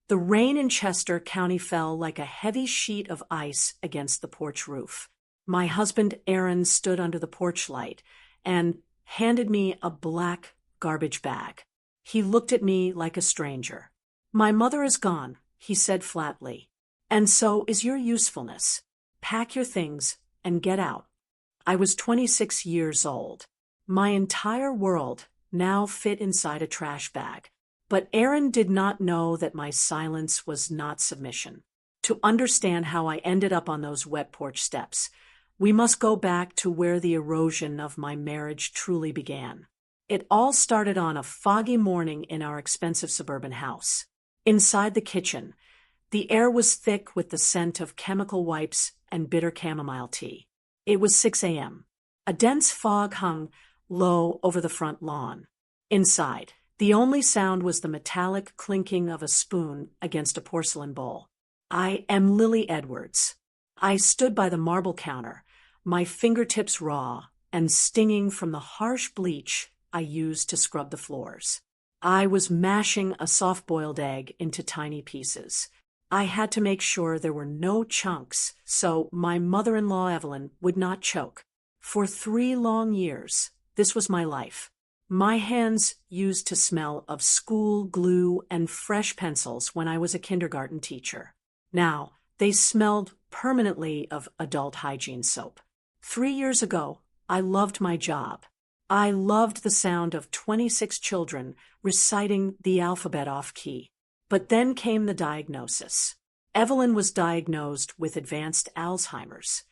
The rain in Chester County fell like a heavy sheet of ice against the porch roof. My husband Aaron stood under the porch light and handed me a black garbage bag. He looked at me like a stranger. "My mother is gone," he said flatly. "And so is your usefulness. Pack your things and get out." I was 26 years old. My entire world now fit inside a trash bag. But Aaron did not know that my silence was not submission. To understand how I ended up on those wet porch steps, we must go back to where the erosion of my marriage truly began. It all started on a foggy morning in our expensive suburban house. Inside the kitchen, the air was thick with the scent of chemical wipes and bitter chamomile tea. It was 6 a.m. A dense fog hung low over the front lawn. Inside, the only sound was the metallic clinking of a spoon against a porcelain bowl. I am Lily Edwards. I stood by the marble counter, my fingertips raw and stinging from the harsh bleach I used to scrub the floors. I was mashing a soft-boiled egg into tiny pieces. I had to make sure there were no chunks so my mother-in-law Evelyn would not choke. For 3 long years, this was my life. My hands used to smell of school glue and fresh pencils when I was a kindergarten teacher. Now, they smelled permanently of adult hygiene soap. 3 years ago, I loved my job. I loved the sound of 26 children reciting the alphabet off-key. But then came the diagnosis. Evelyn was diagnosed with advanced Alzheimer's.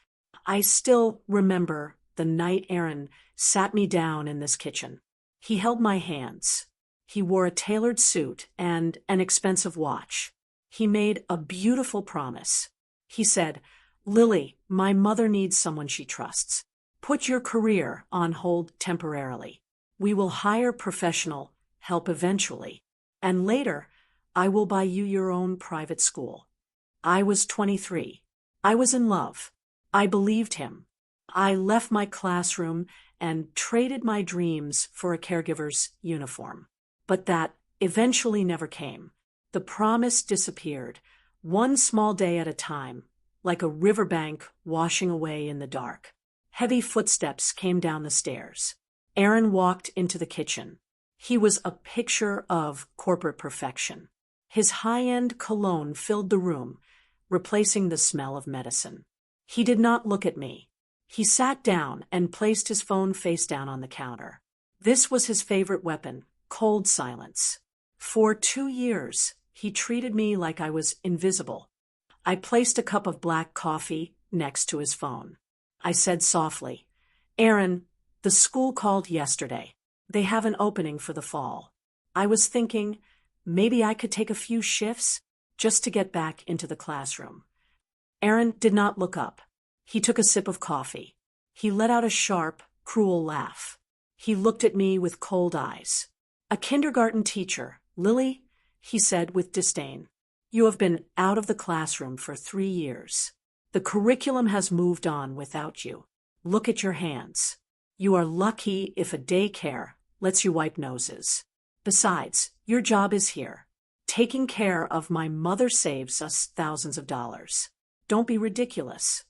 I still remember the night Aaron sat me down in this kitchen. He held my hands. He wore a tailored suit and an expensive watch. He made a beautiful promise. He said, "Lily, my mother needs someone she trusts. Put your career on hold temporarily. We will hire professional help eventually. And later, I will buy you your own private school." I was 23. I was in love. I believed him. I left my classroom and traded my dreams for a caregiver's uniform. But that eventually never came. The promise disappeared, one small day at a time, like a riverbank washing away in the dark. Heavy footsteps came down the stairs. Aaron walked into the kitchen. He was a picture of corporate perfection. His high-end cologne filled the room, replacing the smell of medicine. He did not look at me. He sat down and placed his phone face down on the counter. This was his favorite weapon, cold silence. For 2 years, he treated me like I was invisible. I placed a cup of black coffee next to his phone. I said softly, "Aaron, the school called yesterday. They have an opening for the fall. I was thinking maybe I could take a few shifts just to get back into the classroom." Aaron did not look up. He took a sip of coffee. He let out a sharp, cruel laugh. He looked at me with cold eyes. "A kindergarten teacher, Lily," he said with disdain. "You have been out of the classroom for 3 years. The curriculum has moved on without you. Look at your hands. You are lucky if a daycare lets you wipe noses. Besides, your job is here. Taking care of my mother saves us thousands of dollars. Don't be ridiculous."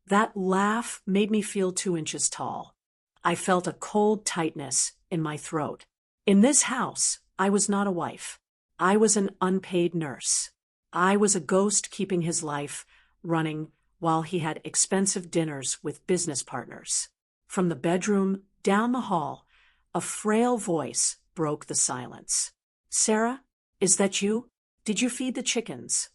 That laugh made me feel 2 inches tall. I felt a cold tightness in my throat. In this house, I was not a wife. I was an unpaid nurse. I was a ghost keeping his life running while he had expensive dinners with business partners. From the bedroom down the hall, a frail voice broke the silence. "Sarah, is that you? Did you feed the chickens?"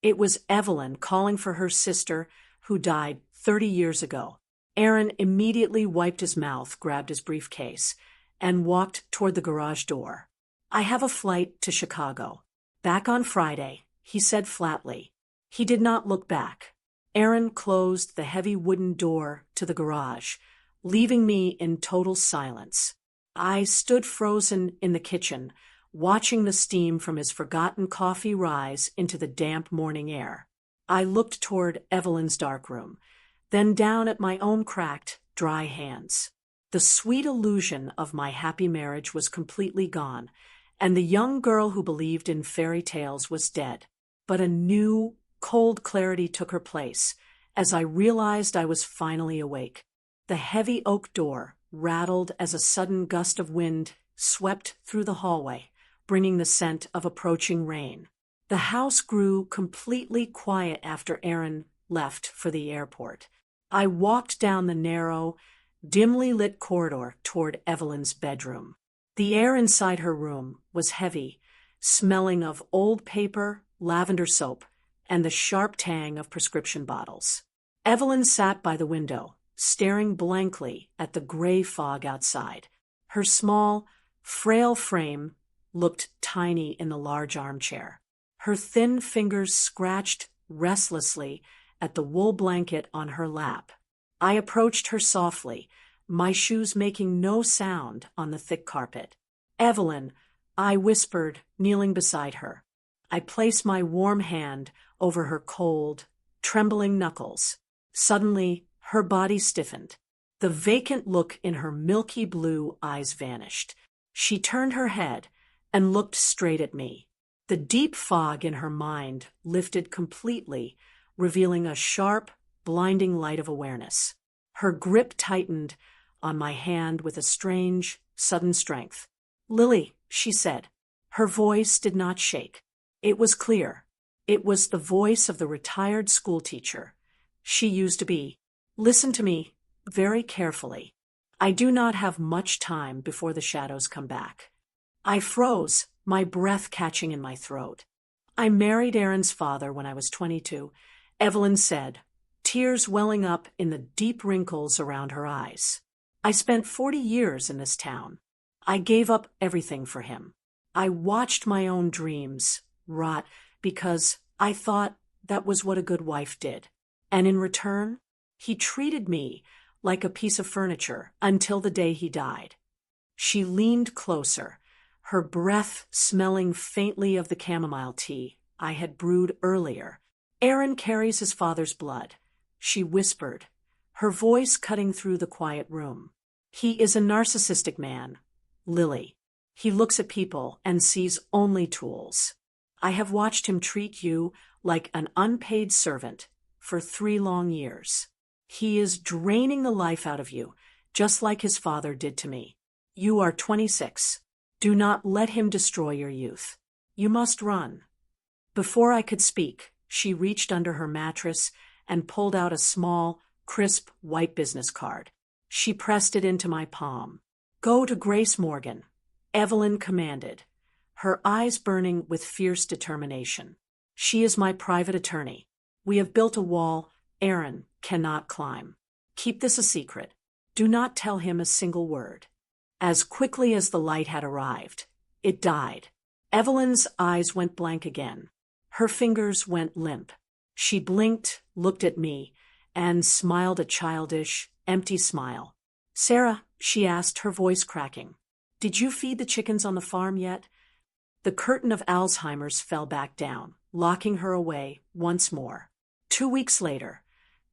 It was Evelyn calling for her sister, who died 30 years ago. Aaron immediately wiped his mouth, grabbed his briefcase, and walked toward the garage door. "I have a flight to Chicago. Back on Friday," he said flatly. He did not look back. Aaron closed the heavy wooden door to the garage, leaving me in total silence. I stood frozen in the kitchen, watching the steam from his forgotten coffee rise into the damp morning air. I looked toward Evelyn's dark room, then down at my own cracked, dry hands. The sweet illusion of my happy marriage was completely gone, and the young girl who believed in fairy tales was dead. But a new, cold clarity took her place as I realized I was finally awake. The heavy oak door rattled as a sudden gust of wind swept through the hallway, bringing the scent of approaching rain. The house grew completely quiet after Aaron left for the airport. I walked down the narrow, dimly lit corridor toward Evelyn's bedroom. The air inside her room was heavy, smelling of old paper, lavender soap, and the sharp tang of prescription bottles. Evelyn sat by the window, staring blankly at the gray fog outside. Her small, frail frame looked tiny in the large armchair. Her thin fingers scratched restlessly at the wool blanket on her lap. I approached her softly, my shoes making no sound on the thick carpet. "Evelyn," I whispered, kneeling beside her. I placed my warm hand over her cold, trembling knuckles. Suddenly, her body stiffened. The vacant look in her milky blue eyes vanished. She turned her head and looked straight at me. The deep fog in her mind lifted completely, revealing a sharp, blinding light of awareness. Her grip tightened on my hand with a strange, sudden strength. "Lily," she said. Her voice did not shake. It was clear. It was the voice of the retired schoolteacher she used to be. "Listen to me very carefully. I do not have much time before the shadows come back." I froze, my breath catching in my throat. "I married Aaron's father when I was 22, Evelyn said, tears welling up in the deep wrinkles around her eyes. "I spent 40 years in this town. I gave up everything for him. I watched my own dreams rot because I thought that was what a good wife did. And in return, he treated me like a piece of furniture until the day he died." She leaned closer, her breath smelling faintly of the chamomile tea I had brewed earlier. "Aaron carries his father's blood," she whispered, her voice cutting through the quiet room. "He is a narcissistic man, Lily. He looks at people and sees only tools. I have watched him treat you like an unpaid servant for 3 long years. He is draining the life out of you, just like his father did to me. You are 26. Do not let him destroy your youth. You must run." Before I could speak, she reached under her mattress and pulled out a small, crisp white business card. She pressed it into my palm. "Go to Grace Morgan," Evelyn commanded, her eyes burning with fierce determination. "She is my private attorney. We have built a wall Aaron cannot climb. Keep this a secret. Do not tell him a single word." As quickly as the light had arrived, it died. Evelyn's eyes went blank again. Her fingers went limp. She blinked, looked at me, and smiled a childish, empty smile. "Sarah," she asked, her voice cracking, "did you feed the chickens on the farm yet?" The curtain of Alzheimer's fell back down, locking her away once more. 2 weeks later,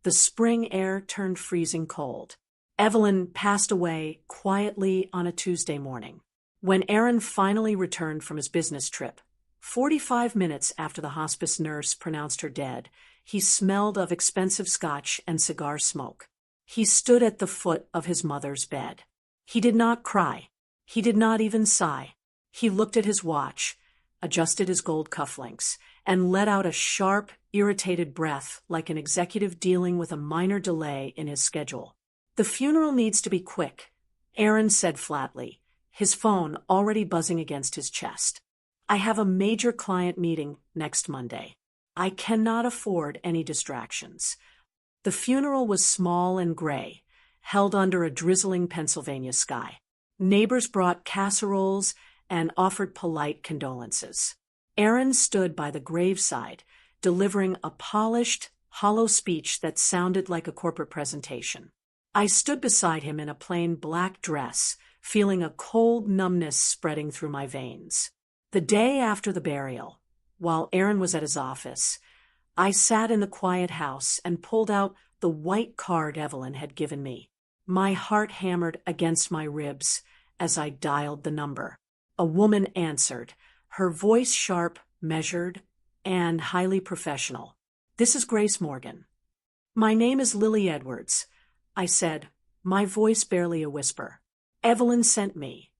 the spring air turned freezing cold. Evelyn passed away quietly on a Tuesday morning. When Aaron finally returned from his business trip, 45 minutes after the hospice nurse pronounced her dead, he smelled of expensive scotch and cigar smoke. He stood at the foot of his mother's bed. He did not cry. He did not even sigh. He looked at his watch, adjusted his gold cufflinks, and let out a sharp, irritated breath like an executive dealing with a minor delay in his schedule. "The funeral needs to be quick," Aaron said flatly, his phone already buzzing against his chest. "I have a major client meeting next Monday. I cannot afford any distractions." The funeral was small and gray, held under a drizzling Pennsylvania sky. Neighbors brought casseroles and offered polite condolences. Aaron stood by the graveside, delivering a polished, hollow speech that sounded like a corporate presentation. I stood beside him in a plain black dress, feeling a cold numbness spreading through my veins. The day after the burial, while Aaron was at his office, I sat in the quiet house and pulled out the white card Evelyn had given me. My heart hammered against my ribs as I dialed the number. A woman answered, her voice sharp, measured, and highly professional. "This is Grace Morgan." "My name is Lily Edwards," I said, my voice barely a whisper. "Evelyn sent me."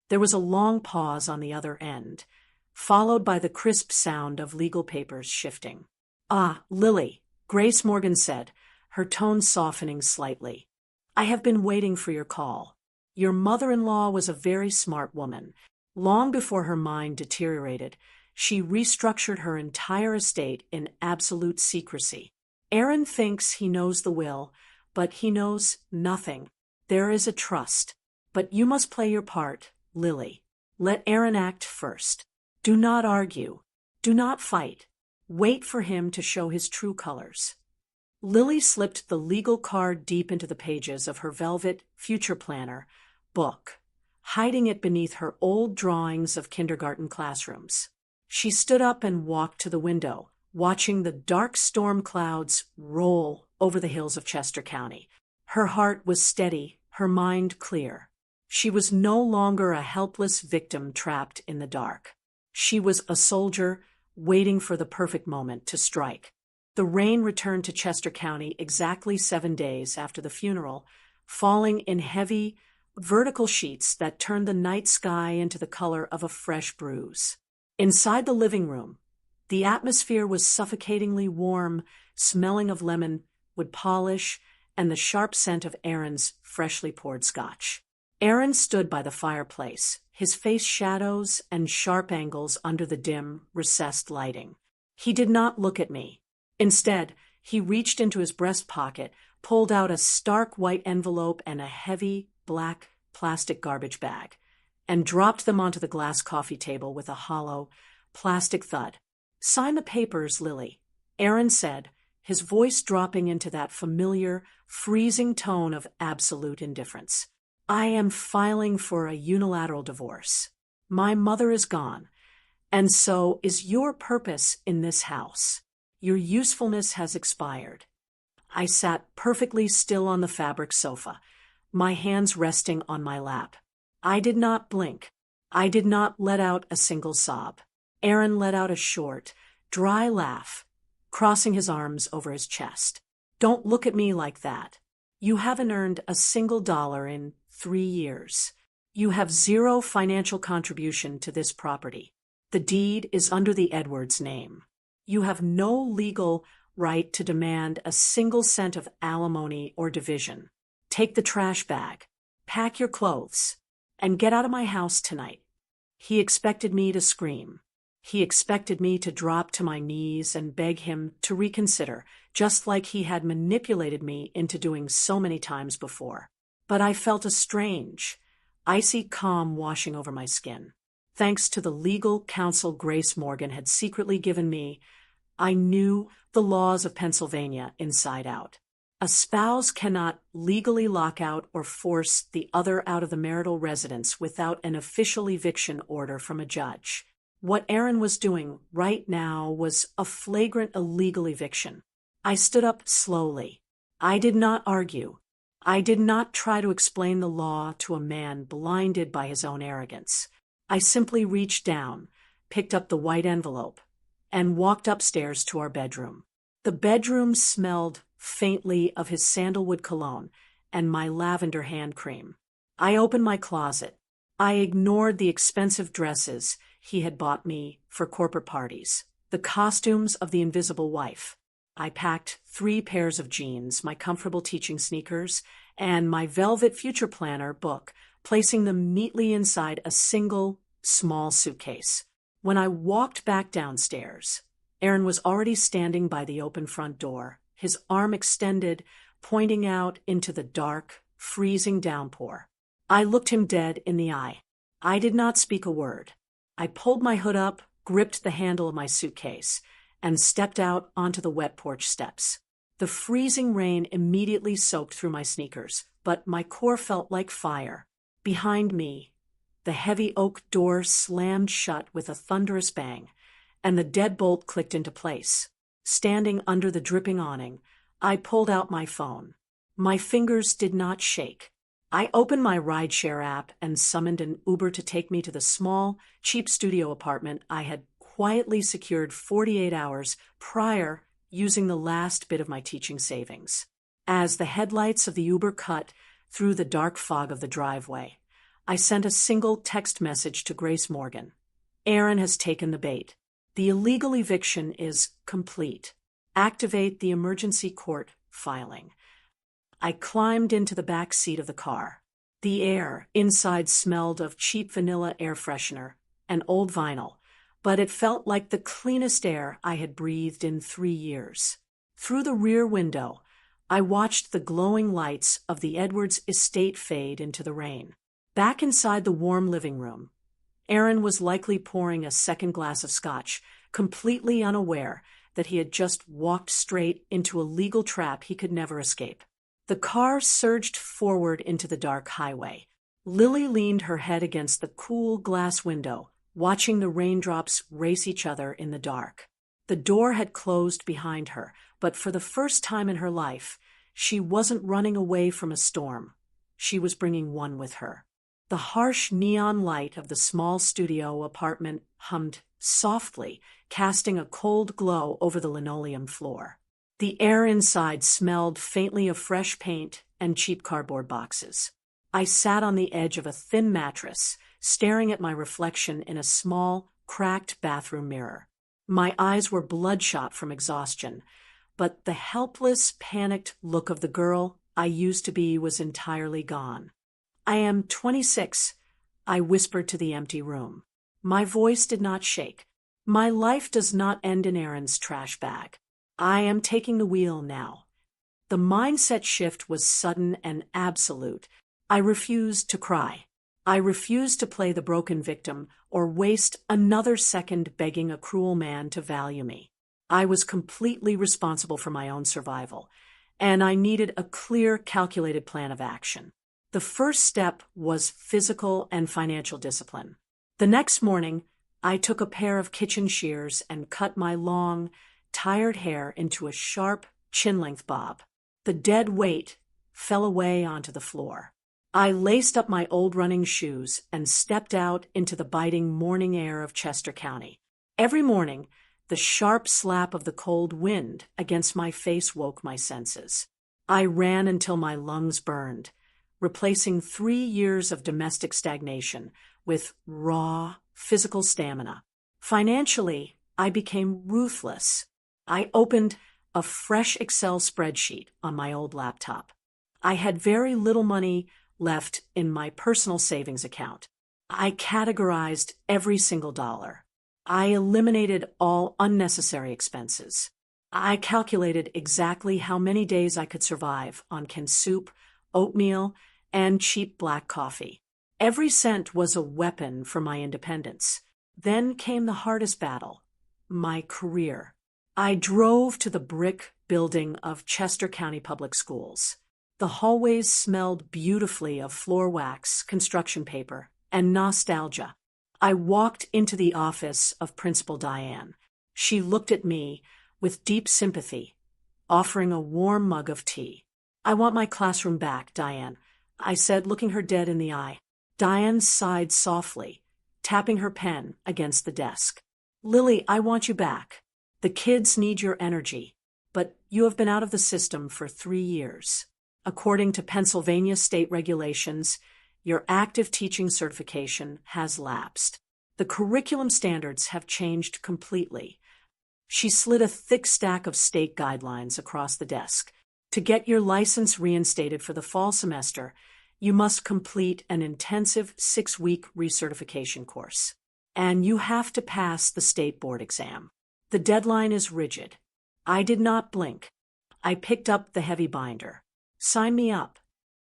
There was a long pause on the other end, followed by the crisp sound of legal papers shifting. "Ah, Lily," Grace Morgan said, her tone softening slightly. "I have been waiting for your call. Your mother-in-law was a very smart woman. Long before her mind deteriorated, she restructured her entire estate in absolute secrecy. Aaron thinks he knows the will, but he knows nothing. There is a trust. But you must play your part, Lily. Let Aaron act first. Do not argue. Do not fight. Wait for him to show his true colors." Lily slipped the legal card deep into the pages of her velvet future planner book, hiding it beneath her old drawings of kindergarten classrooms. She stood up and walked to the window, watching the dark storm clouds roll over the hills of Chester County. Her heart was steady, her mind clear. She was no longer a helpless victim trapped in the dark. She was a soldier waiting for the perfect moment to strike. The rain returned to Chester County exactly 7 days after the funeral, falling in heavy, vertical sheets that turned the night sky into the color of a fresh bruise. Inside the living room, the atmosphere was suffocatingly warm, smelling of lemon wood polish and the sharp scent of Aaron's freshly poured scotch. Aaron stood by the fireplace, his face shadows and sharp angles under the dim, recessed lighting. He did not look at me. Instead, he reached into his breast pocket, pulled out a stark white envelope and a heavy, black plastic garbage bag, and dropped them onto the glass coffee table with a hollow, plastic thud. "Sign the papers, Lily," Aaron said, his voice dropping into that familiar, freezing tone of absolute indifference. "I am filing for a unilateral divorce. My mother is gone, and so is your purpose in this house. Your usefulness has expired." I sat perfectly still on the fabric sofa, my hands resting on my lap. I did not blink. I did not let out a single sob. Aaron let out a short, dry laugh, crossing his arms over his chest. "Don't look at me like that. You haven't earned a single dollar in 3 years. You have zero financial contribution to this property. The deed is under the Edwards name. You have no legal right to demand a single cent of alimony or division. Take the trash bag, pack your clothes, and get out of my house tonight." He expected me to scream. He expected me to drop to my knees and beg him to reconsider, just like he had manipulated me into doing so many times before. But I felt a strange, icy calm washing over my skin. Thanks to the legal counsel Grace Morgan had secretly given me, I knew the laws of Pennsylvania inside out. A spouse cannot legally lock out or force the other out of the marital residence without an official eviction order from a judge. What Aaron was doing right now was a flagrant illegal eviction. I stood up slowly. I did not argue. I did not try to explain the law to a man blinded by his own arrogance. I simply reached down, picked up the white envelope, and walked upstairs to our bedroom. The bedroom smelled faintly of his sandalwood cologne and my lavender hand cream. I opened my closet. I ignored the expensive dresses he had bought me for corporate parties, the costumes of the invisible wife. I packed 3 pairs of jeans, my comfortable teaching sneakers, and my velvet future planner book, placing them neatly inside a single, small suitcase. When I walked back downstairs, Aaron was already standing by the open front door, his arm extended, pointing out into the dark, freezing downpour. I looked him dead in the eye. I did not speak a word. I pulled my hood up, gripped the handle of my suitcase, and stepped out onto the wet porch steps. The freezing rain immediately soaked through my sneakers, but my core felt like fire. Behind me, the heavy oak door slammed shut with a thunderous bang, and the deadbolt clicked into place. Standing under the dripping awning, I pulled out my phone. My fingers did not shake. I opened my rideshare app and summoned an Uber to take me to the small, cheap studio apartment I had quietly secured 48 hours prior, using the last bit of my teaching savings. As the headlights of the Uber cut through the dark fog of the driveway, I sent a single text message to Grace Morgan. Aaron has taken the bait. The illegal eviction is complete. Activate the emergency court filing. I climbed into the back seat of the car. The air inside smelled of cheap vanilla air freshener and old vinyl, but it felt like the cleanest air I had breathed in 3 years. Through the rear window, I watched the glowing lights of the Edwards estate fade into the rain. Back inside the warm living room, Aaron was likely pouring a second glass of scotch, completely unaware that he had just walked straight into a legal trap he could never escape. The car surged forward into the dark highway. Lily leaned her head against the cool glass window, watching the raindrops race each other in the dark. The door had closed behind her, but for the first time in her life, she wasn't running away from a storm. She was bringing one with her. The harsh neon light of the small studio apartment hummed softly, casting a cold glow over the linoleum floor. The air inside smelled faintly of fresh paint and cheap cardboard boxes. I sat on the edge of a thin mattress, staring at my reflection in a small, cracked bathroom mirror. My eyes were bloodshot from exhaustion, but the helpless, panicked look of the girl I used to be was entirely gone. "I am 26, I whispered to the empty room. My voice did not shake. My life does not end in Aaron's trash bag. I am taking the wheel now. The mindset shift was sudden and absolute. I refused to cry. I refused to play the broken victim or waste another second begging a cruel man to value me. I was completely responsible for my own survival, and I needed a clear, calculated plan of action. The first step was physical and financial discipline. The next morning, I took a pair of kitchen shears and cut my long, tired hair into a sharp, chin-length bob. The dead weight fell away onto the floor. I laced up my old running shoes and stepped out into the biting morning air of Chester County. Every morning, the sharp slap of the cold wind against my face woke my senses. I ran until my lungs burned, replacing 3 years of domestic stagnation with raw, physical stamina. Financially, I became ruthless. I opened a fresh Excel spreadsheet on my old laptop. I had very little money left in my personal savings account. I categorized every single dollar. I eliminated all unnecessary expenses. I calculated exactly how many days I could survive on canned soup, oatmeal, and cheap black coffee. Every cent was a weapon for my independence. Then came the hardest battle, my career. I drove to the brick building of Chester County Public Schools. The hallways smelled beautifully of floor wax, construction paper, and nostalgia. I walked into the office of Principal Diane. She looked at me with deep sympathy, offering a warm mug of tea. "I want my classroom back, Diane," I said, looking her dead in the eye. Diane sighed softly, tapping her pen against the desk. "Lily, I want you back. The kids need your energy, but you have been out of the system for 3 years. According to Pennsylvania state regulations, your active teaching certification has lapsed. The curriculum standards have changed completely." She slid a thick stack of state guidelines across the desk. "To get your license reinstated for the fall semester, you must complete an intensive 6-week recertification course. And you have to pass the state board exam. The deadline is rigid." I did not blink. I picked up the heavy binder. "Sign me up."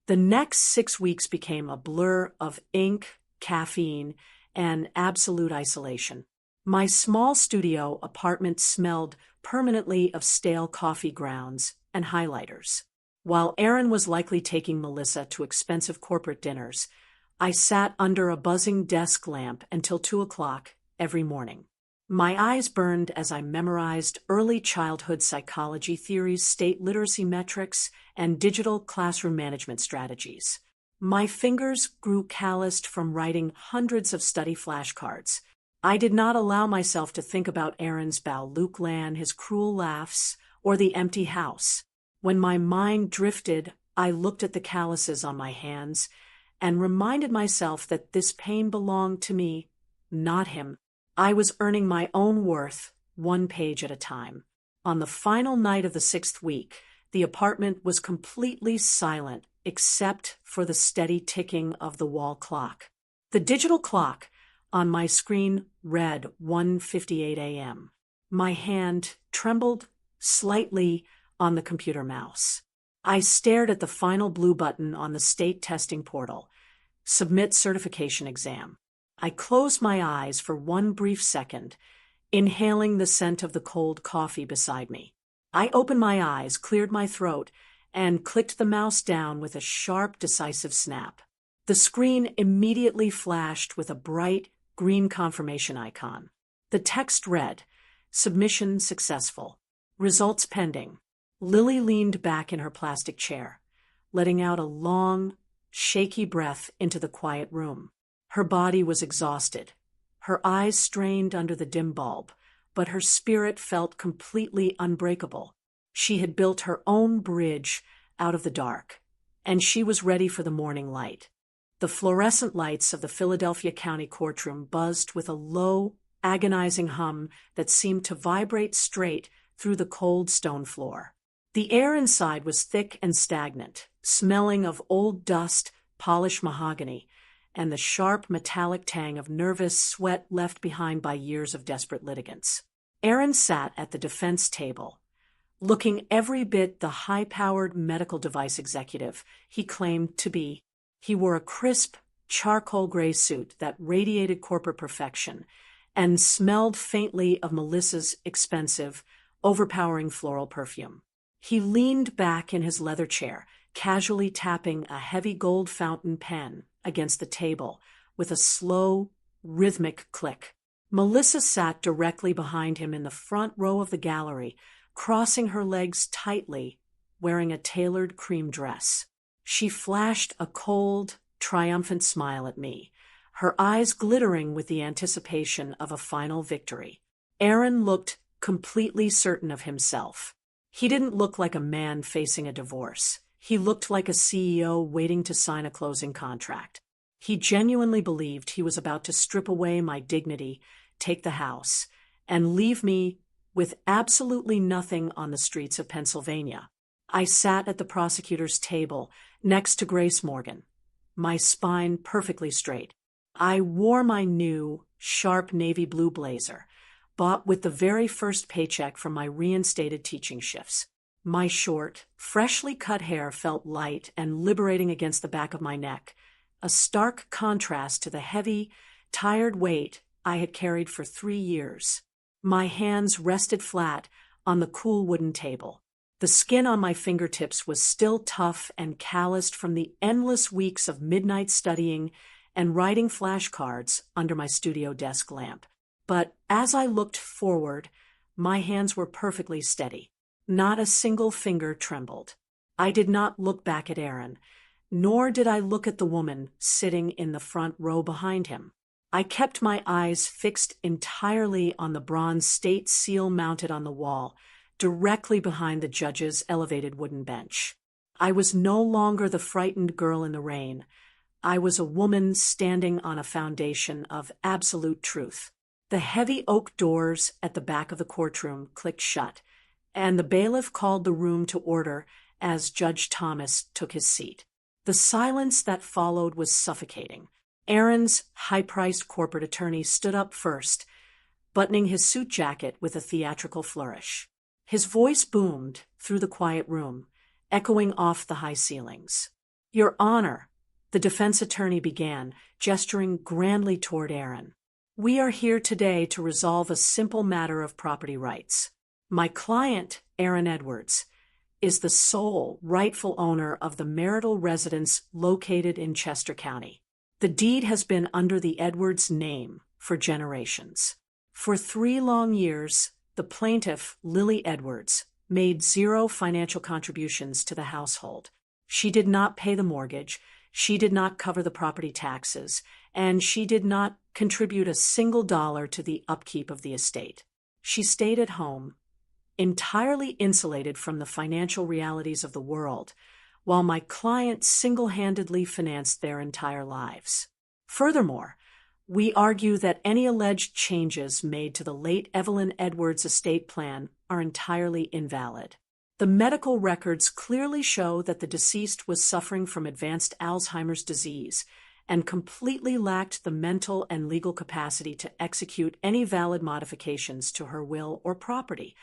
The next 6 weeks became a blur of ink, caffeine, and absolute isolation. My small studio apartment smelled permanently of stale coffee grounds and highlighters. While Aaron was likely taking Melissa to expensive corporate dinners, I sat under a buzzing desk lamp until 2 o'clock every morning. My eyes burned as I memorized early childhood psychology theories, state literacy metrics, and digital classroom management strategies. My fingers grew calloused from writing hundreds of study flashcards. I did not allow myself to think about Aaron's bow Luke Lan, his cruel laughs, or the empty house. When my mind drifted, I looked at the calluses on my hands and reminded myself that this pain belonged to me, not him. I was earning my own worth, one page at a time. On the final night of the 6th week, the apartment was completely silent except for the steady ticking of the wall clock. The digital clock on my screen read 1:58 a.m. My hand trembled slightly on the computer mouse. I stared at the final blue button on the state testing portal, Submit Certification Exam. I closed my eyes for one brief second, inhaling the scent of the cold coffee beside me. I opened my eyes, cleared my throat, and clicked the mouse down with a sharp, decisive snap. The screen immediately flashed with a bright, green confirmation icon. The text read, Submission successful. Results pending. Lily leaned back in her plastic chair, letting out a long, shaky breath into the quiet room. Her body was exhausted. Her eyes strained under the dim bulb, but her spirit felt completely unbreakable. She had built her own bridge out of the dark, and she was ready for the morning light. The fluorescent lights of the Philadelphia County courtroom buzzed with a low, agonizing hum that seemed to vibrate straight through the cold stone floor. The air inside was thick and stagnant, smelling of old dust, polished mahogany, and the sharp metallic tang of nervous sweat left behind by years of desperate litigants. Aaron sat at the defense table, looking every bit the high-powered medical device executive he claimed to be. He wore a crisp, charcoal gray suit that radiated corporate perfection and smelled faintly of Melissa's expensive, overpowering floral perfume. He leaned back in his leather chair, casually tapping a heavy gold fountain pen against the table with a slow, rhythmic click. Melissa sat directly behind him in the front row of the gallery, crossing her legs tightly, wearing a tailored cream dress. She flashed a cold, triumphant smile at me, her eyes glittering with the anticipation of a final victory. Aaron looked completely certain of himself. He didn't look like a man facing a divorce. He looked like a CEO waiting to sign a closing contract. He genuinely believed he was about to strip away my dignity, take the house, and leave me with absolutely nothing on the streets of Pennsylvania. I sat at the prosecutor's table next to Grace Morgan, my spine perfectly straight. I wore my new, sharp navy blue blazer, bought with the very first paycheck from my reinstated teaching shifts. My short, freshly cut hair felt light and liberating against the back of my neck, a stark contrast to the heavy, tired weight I had carried for 3 years. My hands rested flat on the cool wooden table. The skin on my fingertips was still tough and calloused from the endless weeks of midnight studying and writing flashcards under my studio desk lamp. But as I looked forward, my hands were perfectly steady. Not a single finger trembled. I did not look back at Aaron, nor did I look at the woman sitting in the front row behind him. I kept my eyes fixed entirely on the bronze state seal mounted on the wall, directly behind the judge's elevated wooden bench. I was no longer the frightened girl in the rain. I was a woman standing on a foundation of absolute truth. The heavy oak doors at the back of the courtroom clicked shut, and the bailiff called the room to order as Judge Thomas took his seat. The silence that followed was suffocating. Aaron's high-priced corporate attorney stood up first, buttoning his suit jacket with a theatrical flourish. His voice boomed through the quiet room, echoing off the high ceilings. "Your Honor," the defense attorney began, gesturing grandly toward Aaron. "We are here today to resolve a simple matter of property rights. My client, Aaron Edwards, is the sole rightful owner of the marital residence located in Chester County. The deed has been under the Edwards name for generations. For 3 long years, the plaintiff, Lily Edwards, made 0 financial contributions to the household. She did not pay the mortgage. She did not cover the property taxes, and she did not contribute a single dollar to the upkeep of the estate. She stayed at home, entirely insulated from the financial realities of the world, while my client single-handedly financed their entire lives. Furthermore, we argue that any alleged changes made to the late Evelyn Edwards estate plan are entirely invalid. The medical records clearly show that the deceased was suffering from advanced Alzheimer's disease and completely lacked the mental and legal capacity to execute any valid modifications to her will or property.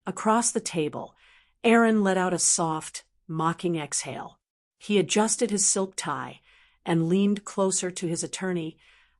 Across the table, Aaron let out a soft, mocking exhale. He adjusted his silk tie and leaned closer to his attorney,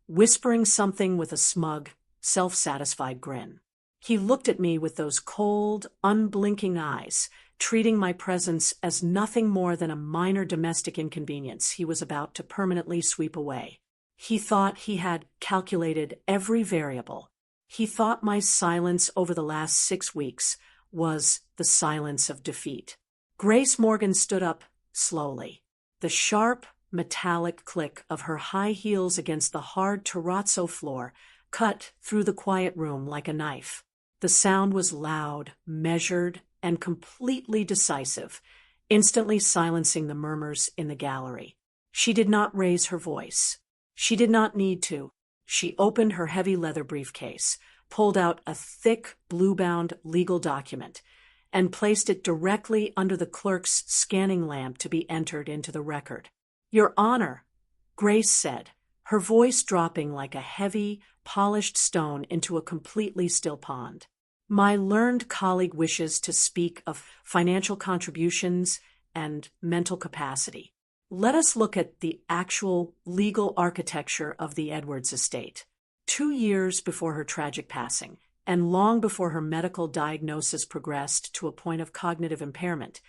whispering something with a smug, self-satisfied grin. He looked at me with those cold, unblinking eyes, treating my presence as nothing more than a minor domestic inconvenience he was about to permanently sweep away. He thought he had calculated every variable. He thought my silence over the last 6 weeks was the silence of defeat. Grace Morgan stood up slowly. The sharp, metallic click of her high heels against the hard terrazzo floor cut through the quiet room like a knife. The sound was loud, measured, and completely decisive, instantly silencing the murmurs in the gallery. She did not raise her voice. She did not need to. She opened her heavy leather briefcase, pulled out a thick, blue-bound legal document, and placed it directly under the clerk's scanning lamp to be entered into the record. "Your Honor," Grace said, her voice dropping like a heavy, polished stone into a completely still pond. "My learned colleague wishes to speak of financial contributions and mental capacity. Let us look at the actual legal architecture of the Edwards estate. 2 years before her tragic passing, and long before her medical diagnosis progressed to a point of cognitive impairment,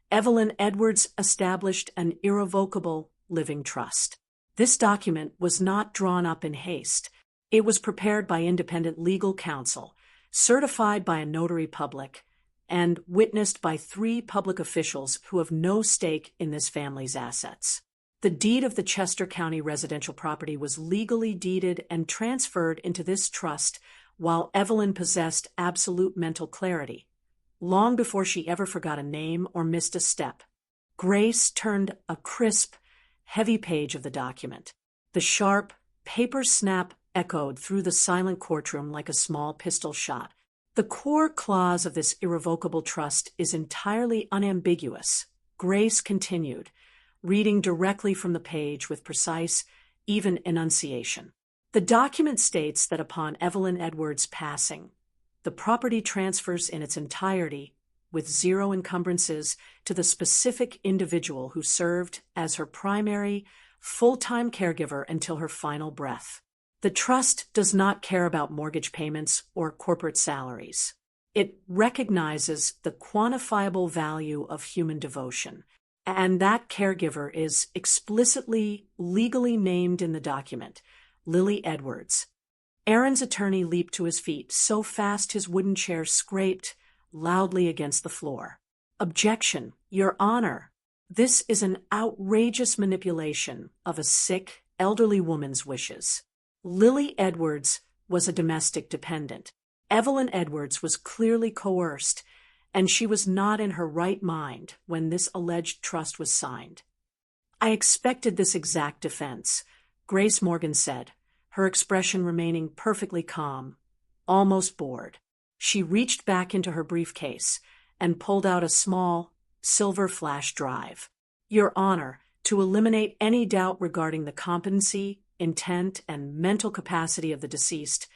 Evelyn Edwards established an irrevocable living trust. This document was not drawn up in haste. It was prepared by independent legal counsel, certified by a notary public, and witnessed by 3 public officials who have no stake in this family's assets. The deed of the Chester County residential property was legally deeded and transferred into this trust while Evelyn possessed absolute mental clarity, long before she ever forgot a name or missed a step. Grace turned a crisp, heavy page of the document. The sharp, paper snap echoed through the silent courtroom like a small pistol shot. "The core clause of this irrevocable trust is entirely unambiguous," Grace continued, reading directly from the page with precise, even enunciation. "The document states that upon Evelyn Edwards' passing, the property transfers in its entirety, with 0 encumbrances, to the specific individual who served as her primary, full-time caregiver until her final breath. The trust does not care about mortgage payments or corporate salaries. It recognizes the quantifiable value of human devotion, and that caregiver is explicitly legally named in the document, Lily Edwards." Aaron's attorney leaped to his feet so fast his wooden chair scraped loudly against the floor. "Objection, Your Honor. This is an outrageous manipulation of a sick, elderly woman's wishes. Lily Edwards was a domestic dependent. Evelyn Edwards was clearly coerced, and she was not in her right mind when this alleged trust was signed." "I expected this exact defense," Grace Morgan said, her expression remaining perfectly calm, almost bored. She reached back into her briefcase and pulled out a small, silver flash drive. "Your Honor, to eliminate any doubt regarding the competency, intent, and mental capacity of the deceased,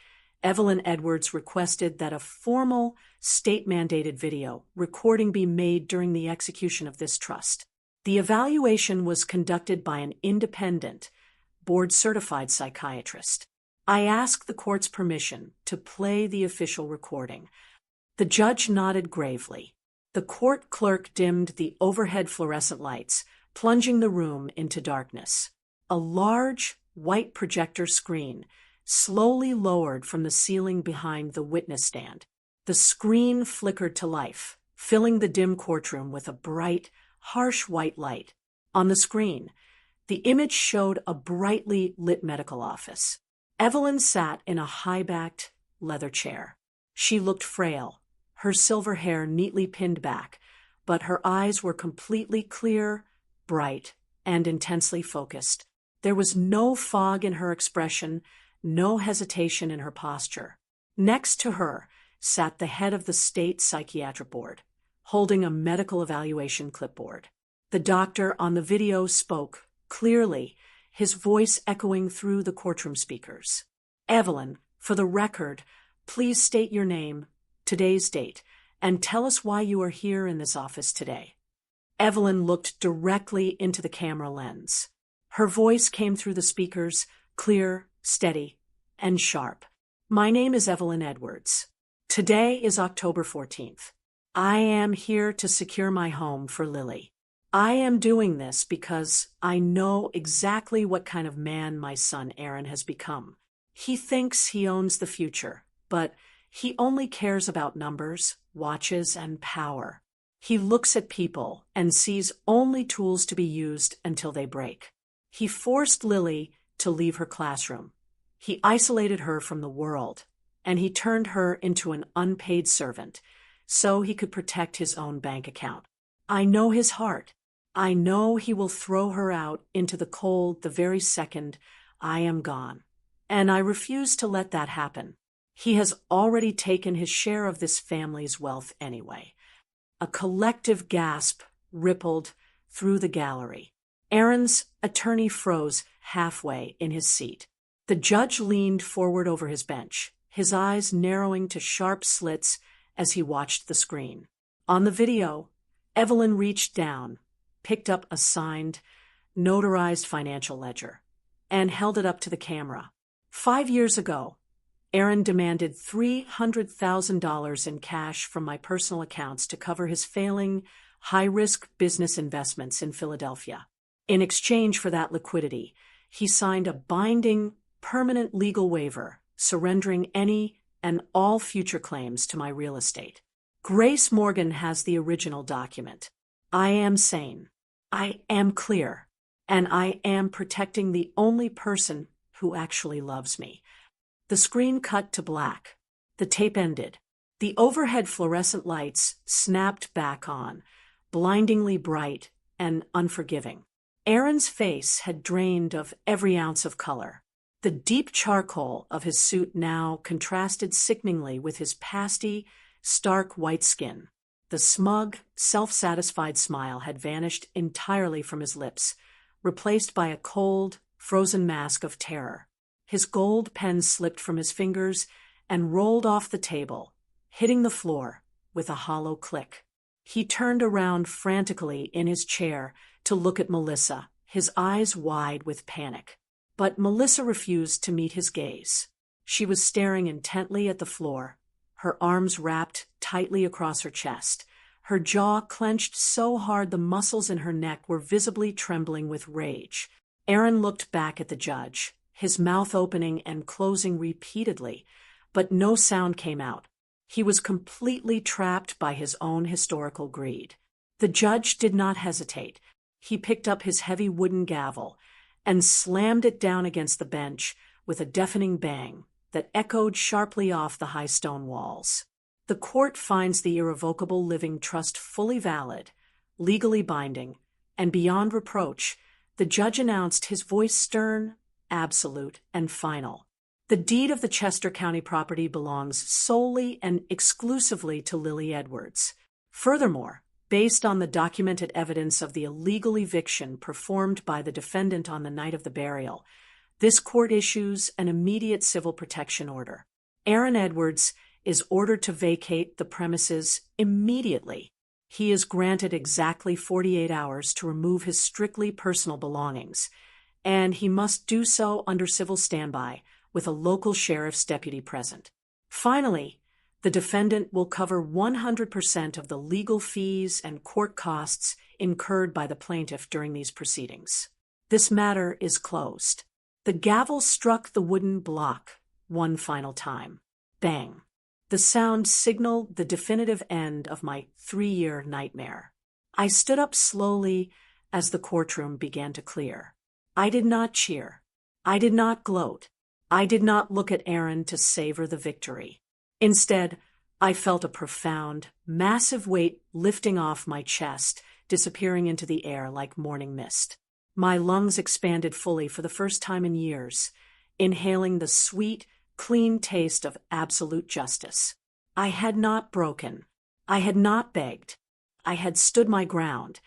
Evelyn Edwards requested that a formal, state-mandated video recording be made during the execution of this trust. The evaluation was conducted by an independent, board-certified psychiatrist. I ask the court's permission to play the official recording." The judge nodded gravely. The court clerk dimmed the overhead fluorescent lights, plunging the room into darkness. A large, white projector screen slowly lowered from the ceiling behind the witness stand. The screen flickered to life, filling the dim courtroom with a bright, harsh white light. On the screen, The image showed a brightly lit medical office. Evelyn sat in a high-backed leather chair. She looked frail, her silver hair neatly pinned back, but her eyes were completely clear, bright, and intensely focused. There was no fog in her expression, no hesitation in her posture. Next to her sat the head of the state psychiatric board, holding a medical evaluation clipboard. The doctor on the video spoke clearly, his voice echoing through the courtroom speakers. "Evelyn, for the record, please state your name, today's date, and tell us why you are here in this office today." Evelyn looked directly into the camera lens. Her voice came through the speakers, clear, steady, and sharp. "My name is Evelyn Edwards. Today is October 14th. I am here to secure my home for Lily. I am doing this because I know exactly what kind of man my son Aaron has become. He thinks he owns the future, but he only cares about numbers, watches, and power. He looks at people and sees only tools to be used until they break. He forced Lily to leave her classroom. He isolated her from the world, and he turned her into an unpaid servant so he could protect his own bank account. I know his heart. I know he will throw her out into the cold the very second I am gone. And I refuse to let that happen. He has already taken his share of this family's wealth anyway." A collective gasp rippled through the gallery. Aaron's attorney froze halfway in his seat. The judge leaned forward over his bench, his eyes narrowing to sharp slits as he watched the screen. On the video, Evelyn reached down, picked up a signed, notarized financial ledger, and held it up to the camera. 5 years ago, Aaron demanded $300,000 in cash from my personal accounts to cover his failing, high-risk business investments in Philadelphia. In exchange for that liquidity, he signed a binding, permanent legal waiver, surrendering any and all future claims to my real estate. Grace Morgan has the original document. I am sane. I am clear. And I am protecting the only person who actually loves me. The screen cut to black. The tape ended. The overhead fluorescent lights snapped back on, blindingly bright and unforgiving. Aaron's face had drained of every ounce of color. The deep charcoal of his suit now contrasted sickeningly with his pasty, stark white skin. The smug, self-satisfied smile had vanished entirely from his lips, replaced by a cold, frozen mask of terror. His gold pen slipped from his fingers and rolled off the table, hitting the floor with a hollow click. He turned around frantically in his chair to look at Melissa, his eyes wide with panic. But Melissa refused to meet his gaze. She was staring intently at the floor, her arms wrapped tightly across her chest, her jaw clenched so hard the muscles in her neck were visibly trembling with rage. Aaron looked back at the judge, his mouth opening and closing repeatedly, but no sound came out. He was completely trapped by his own historical greed. The judge did not hesitate. He picked up his heavy wooden gavel and slammed it down against the bench with a deafening bang that echoed sharply off the high stone walls. The court finds the irrevocable living trust fully valid, legally binding, and beyond reproach. The judge announced, his voice stern, absolute, and final. The deed of the Chester County property belongs solely and exclusively to Lily Edwards. Furthermore, based on the documented evidence of the illegal eviction performed by the defendant on the night of the burial, this court issues an immediate civil protection order. Aaron Edwards is ordered to vacate the premises immediately. He is granted exactly 48 hours to remove his strictly personal belongings, and he must do so under civil standby with a local sheriff's deputy present. Finally, the defendant will cover 100% of the legal fees and court costs incurred by the plaintiff during these proceedings. This matter is closed. The gavel struck the wooden block one final time. Bang. The sound signaled the definitive end of my 3-year nightmare. I stood up slowly as the courtroom began to clear. I did not cheer. I did not gloat. I did not look at Aaron to savor the victory. Instead, I felt a profound, massive weight lifting off my chest, disappearing into the air like morning mist. My lungs expanded fully for the first time in years, inhaling the sweet, clean taste of absolute justice. I had not broken. I had not begged. I had stood my ground,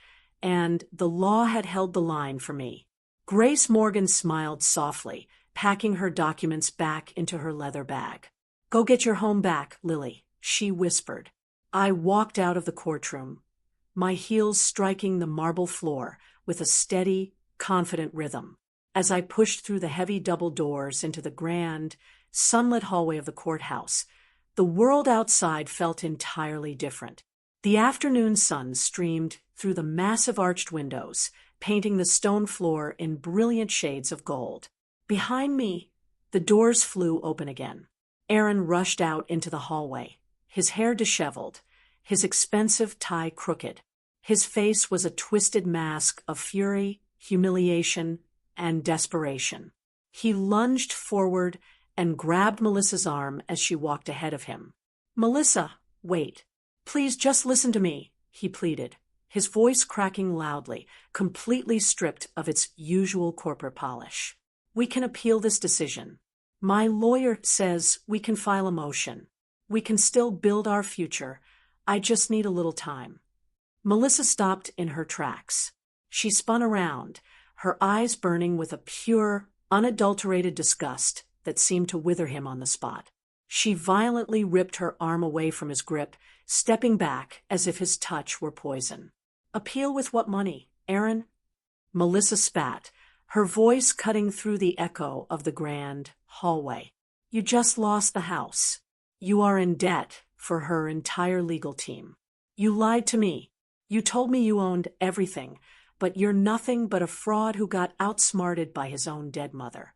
and the law had held the line for me. Grace Morgan smiled softly, packing her documents back into her leather bag. "Go get your home back, Lily," she whispered. I walked out of the courtroom, my heels striking the marble floor with a steady, confident rhythm. As I pushed through the heavy double doors into the grand, sunlit hallway of the courthouse, the world outside felt entirely different. The afternoon sun streamed through the massive arched windows, painting the stone floor in brilliant shades of gold. Behind me, the doors flew open again. Aaron rushed out into the hallway, his hair disheveled, his expensive tie crooked. His face was a twisted mask of fury, humiliation, and desperation. He lunged forward and grabbed Melissa's arm as she walked ahead of him. "Melissa, wait. Please just listen to me," he pleaded, his voice cracking loudly, completely stripped of its usual corporate polish. "We can appeal this decision. My lawyer says we can file a motion. We can still build our future. I just need a little time." Melissa stopped in her tracks. She spun around, her eyes burning with a pure, unadulterated disgust that seemed to wither him on the spot. She violently ripped her arm away from his grip, stepping back as if his touch were poison. "Appeal with what money, Aaron?" Melissa spat, her voice cutting through the echo of the grand hallway. "You just lost the house. You are in debt for her entire legal team. You lied to me. You told me you owned everything, but you're nothing but a fraud who got outsmarted by his own dead mother."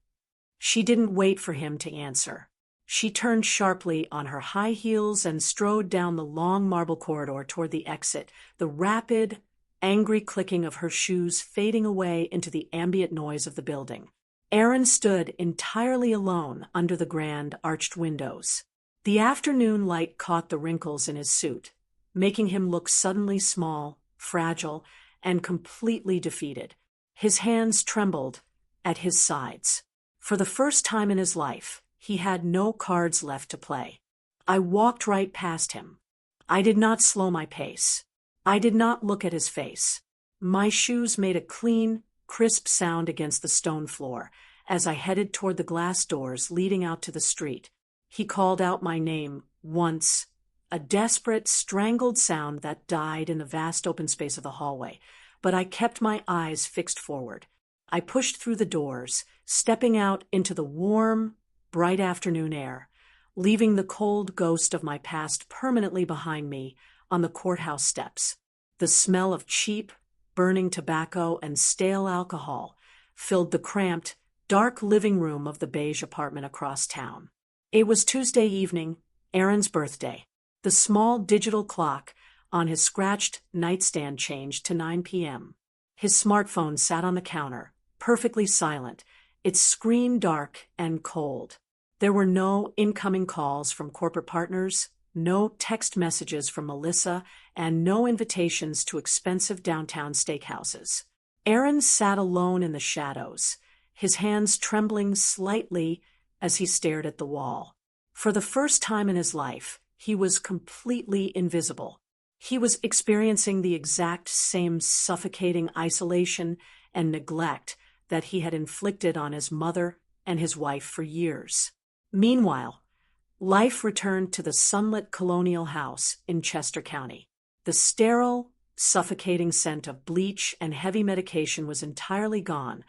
She didn't wait for him to answer. She turned sharply on her high heels and strode down the long marble corridor toward the exit, the rapid, angry clicking of her shoes fading away into the ambient noise of the building. Aaron stood entirely alone under the grand arched windows. The afternoon light caught the wrinkles in his suit, making him look suddenly small, fragile, and completely defeated. His hands trembled at his sides. For the first time in his life, he had no cards left to play. I walked right past him. I did not slow my pace. I did not look at his face. My shoes made a clean, crisp sound against the stone floor as I headed toward the glass doors leading out to the street. He called out my name once, a desperate, strangled sound that died in the vast open space of the hallway, but I kept my eyes fixed forward. I pushed through the doors, stepping out into the warm, bright afternoon air, leaving the cold ghost of my past permanently behind me on the courthouse steps. The smell of cheap, burning tobacco and stale alcohol filled the cramped, dark living room of the beige apartment across town. It was Tuesday evening, Aaron's birthday. The small digital clock on his scratched nightstand changed to 9 p.m. His smartphone sat on the counter, perfectly silent, its screen dark and cold. There were no incoming calls from corporate partners, no text messages from Melissa, and no invitations to expensive downtown steakhouses. Aaron sat alone in the shadows, his hands trembling slightly as he stared at the wall. For the first time in his life, he was completely invisible. He was experiencing the exact same suffocating isolation and neglect that he had inflicted on his mother and his wife for years. Meanwhile, life returned to the sunlit colonial house in Chester County. The sterile, suffocating scent of bleach and heavy medication was entirely gone,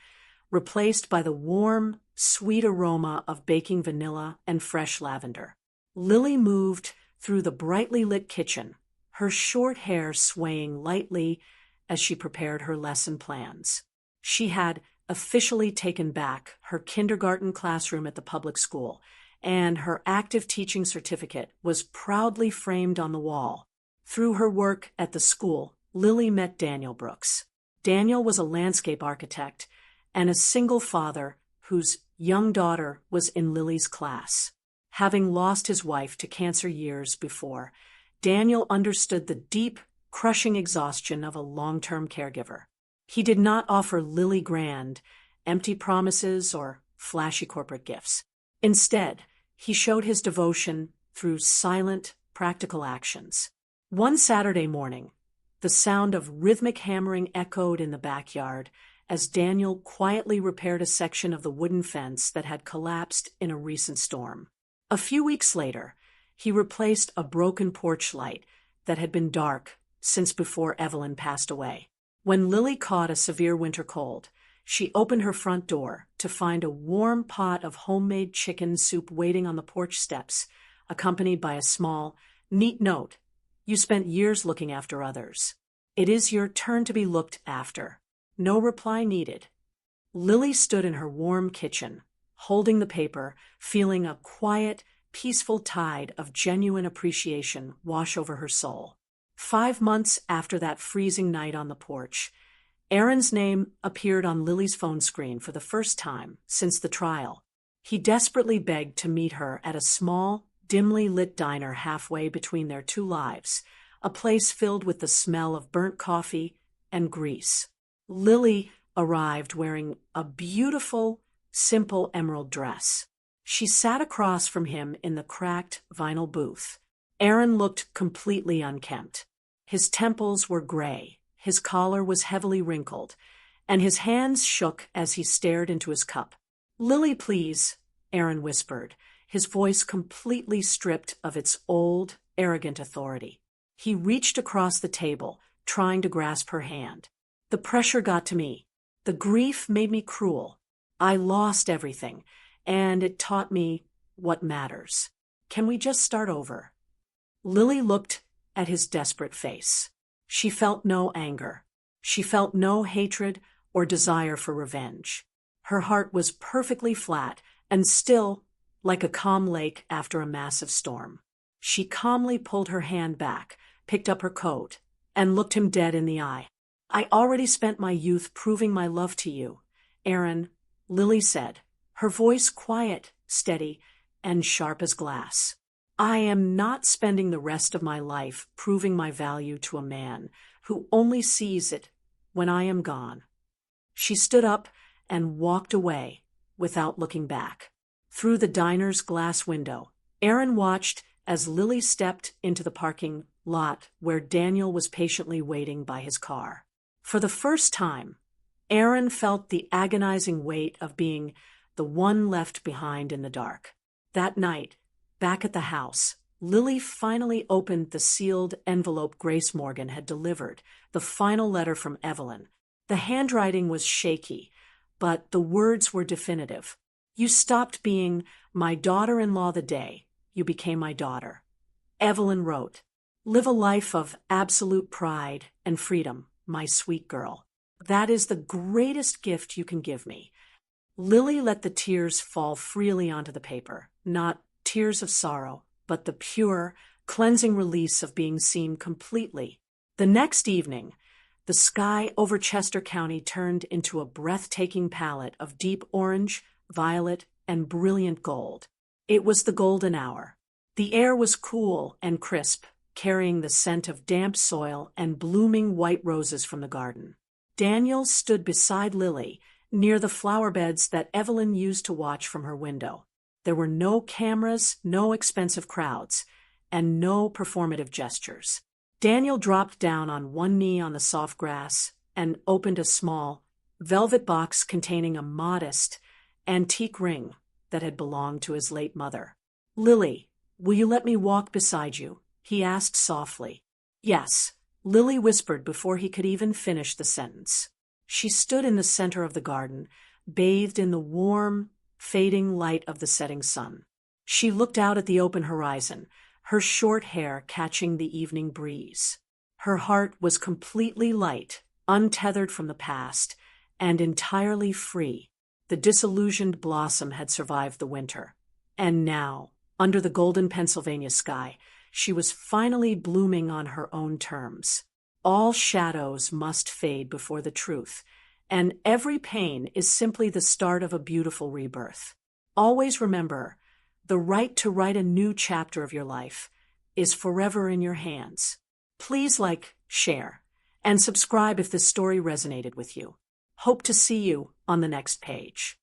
replaced by the warm, sweet aroma of baking vanilla and fresh lavender. Lily moved through the brightly lit kitchen, her short hair swaying lightly as she prepared her lesson plans. She had officially taken back her kindergarten classroom at the public school, and her active teaching certificate was proudly framed on the wall. Through her work at the school, Lily met Daniel Brooks. Daniel was a landscape architect and a single father whose young daughter was in Lily's class. Having lost his wife to cancer years before, Daniel understood the deep, crushing exhaustion of a long-term caregiver. He did not offer Lily grand, empty promises or flashy corporate gifts. Instead, he showed his devotion through silent, practical actions. One Saturday morning, the sound of rhythmic hammering echoed in the backyard as Daniel quietly repaired a section of the wooden fence that had collapsed in a recent storm. A few weeks later, he replaced a broken porch light that had been dark since before Evelyn passed away. When Lily caught a severe winter cold, she opened her front door to find a warm pot of homemade chicken soup waiting on the porch steps, accompanied by a small, neat note. "You spent years looking after others. It is your turn to be looked after." No reply needed. Lily stood in her warm kitchen, holding the paper, feeling a quiet, peaceful tide of genuine appreciation wash over her soul. 5 months after that freezing night on the porch, Aaron's name appeared on Lily's phone screen for the first time since the trial. He desperately begged to meet her at a small, dimly lit diner halfway between their two lives, a place filled with the smell of burnt coffee and grease. Lily arrived wearing a beautiful, simple emerald dress. She sat across from him in the cracked vinyl booth. Aaron looked completely unkempt. His temples were gray, his collar was heavily wrinkled, and his hands shook as he stared into his cup. "Lily, please," Aaron whispered, his voice completely stripped of its old, arrogant authority. He reached across the table, trying to grasp her hand. "The pressure got to me. The grief made me cruel. I lost everything, and it taught me what matters. Can we just start over?" Lily looked at his desperate face. She felt no anger. She felt no hatred or desire for revenge. Her heart was perfectly flat and still, like a calm lake after a massive storm. She calmly pulled her hand back, picked up her coat, and looked him dead in the eye. "I already spent my youth proving my love to you, Aaron," Lily said, her voice quiet, steady, and sharp as glass. "I am not spending the rest of my life proving my value to a man who only sees it when I am gone." She stood up and walked away without looking back. Through the diner's glass window, Aaron watched as Lily stepped into the parking lot where Daniel was patiently waiting by his car. For the first time, Aaron felt the agonizing weight of being the one left behind in the dark. That night, back at the house, Lily finally opened the sealed envelope Grace Morgan had delivered, the final letter from Evelyn. The handwriting was shaky, but the words were definitive. "You stopped being my daughter-in-law the day you became my daughter." Evelyn wrote, "Live a life of absolute pride and freedom, my sweet girl. That is the greatest gift you can give me." Lily let the tears fall freely onto the paper, not tears of sorrow, but the pure, cleansing release of being seen completely. The next evening, the sky over Chester County turned into a breathtaking palette of deep orange, violet, and brilliant gold. It was the golden hour. The air was cool and crisp, carrying the scent of damp soil and blooming white roses from the garden. Daniel stood beside Lily, near the flower beds that Evelyn used to watch from her window. There were no cameras, no expensive crowds, and no performative gestures. Daniel dropped down on one knee on the soft grass and opened a small, velvet box containing a modest, antique ring that had belonged to his late mother. "Lily, will you let me walk beside you?" he asked softly. "Yes," Lily whispered before he could even finish the sentence. She stood in the center of the garden, bathed in the warm, fading light of the setting sun. She looked out at the open horizon, her short hair catching the evening breeze. Her heart was completely light, untethered from the past, and entirely free. The disillusioned blossom had survived the winter. And now, under the golden Pennsylvania sky, she was finally blooming on her own terms. All shadows must fade before the truth, and every pain is simply the start of a beautiful rebirth. Always remember, the right to write a new chapter of your life is forever in your hands. Please like, share, and subscribe if this story resonated with you. Hope to see you on the next page.